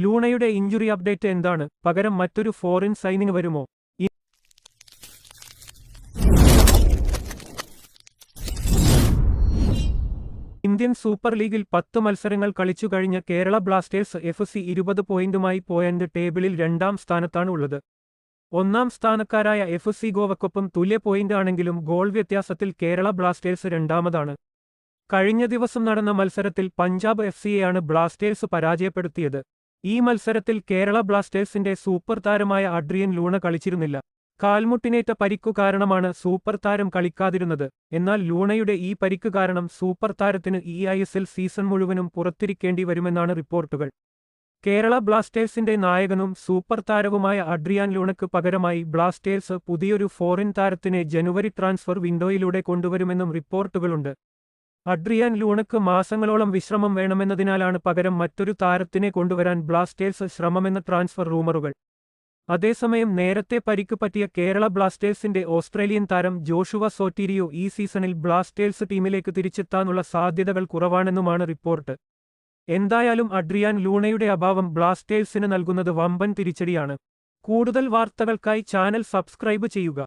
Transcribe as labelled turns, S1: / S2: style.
S1: ലൂണയുടെ injury update എന്താണ്? പകരം മറ്റൊരു ഫോറിൻ സൈനിങ് വരുമോ? ഇന്ത്യൻ സൂപ്പർ ലീഗിൽ 10 മത്സരങ്ങൾ കളിച്ചുകഴിഞ്ഞ കേരള ബ്ലാസ്റ്റേഴ്സ് FC 20 പോയിന്റുമായി പോയിന്റ് ടേബിളിൽ 2ാം സ്ഥാനത്താണ് ഉള്ളത്. 1ാം സ്ഥാനക്കാരായ FC ഗോവയ്ക്കൊപ്പം തുല്യ പോയിന്റ് ആണെങ്കിലും ഗോൾ വ്യത്യാസത്തിൽ കേരള ബ്ലാസ്റ്റേഴ്സ് 2ാമതാണ്. കഴിഞ്ഞ ദിവസം നടന്ന മത്സരത്തിൽ പഞ്ചാബ് FCയെയാണ് ബ്ലാസ്റ്റേഴ്സ് പരാജയപ്പെടുത്തിയത്. ഈ മത്സരത്തിൽ കേരള ബ്ലാസ്റ്റേഴ്സിന്റെ സൂപ്പർ താരമായ അഡ്രിയൻ ലൂണ കളിച്ചിരുന്നില്ല. കാൽമുട്ടിനേറ്റ പരിക്കു കാരണമാണ് സൂപ്പർ താരം കളിക്കാതിരുന്നത്. എന്നാൽ ലൂണയുടെ ഈ പരിക്ക് കാരണം സൂപ്പർ താരത്തിന് ഈ ISL സീസൺ മുഴുവനും പുറത്തിരിക്കേണ്ടി വരുമെന്നാണ് റിപ്പോർട്ടുകൾ. കേരള ബ്ലാസ്റ്റേഴ്സിന്റെ നായകനും സൂപ്പർ താരവുമായ അഡ്രിയാൻ ലൂണയ്ക്ക് പകരമായി ബ്ലാസ്റ്റേഴ്സ് പുതിയൊരു ഫോറിൻ താരത്തിനെ ജനുവരി ട്രാൻസ്ഫർ വിൻഡോയിലൂടെ കൊണ്ടുവരുമെന്നും റിപ്പോർട്ടുകളുണ്ട്. അഡ്രിയാൻ ലൂണയ്ക്ക് മാസങ്ങളോളം വിശ്രമം വേണമെന്നതിനാലാണ് പകരം മറ്റൊരു താരത്തിനെ കൊണ്ടുവരാൻ ബ്ലാസ്റ്റേഴ്സ് ശ്രമമെന്ന ട്രാൻസ്ഫർ റൂമറുകൾ. അതേസമയം നേരത്തെ പരിക്ക് പറ്റിയ കേരള ബ്ലാസ്റ്റേഴ്സിന്റെ ഓസ്ട്രേലിയൻ താരം ജോഷുവ സോറ്റീരിയോ ഈ സീസണിൽ ബ്ലാസ്റ്റേഴ്സ് ടീമിലേക്ക് തിരിച്ചെത്താനുള്ള സാധ്യതകൾ കുറവാണെന്നുമാണ് റിപ്പോർട്ട്. എന്തായാലും അഡ്രിയാൻ ലൂണയുടെ അഭാവം ബ്ലാസ്റ്റേഴ്സിന് നൽകുന്നത് വമ്പൻ തിരിച്ചടിയാണ്. കൂടുതൽ വാർത്തകൾക്കായി ചാനൽ സബ്സ്ക്രൈബ് ചെയ്യുക.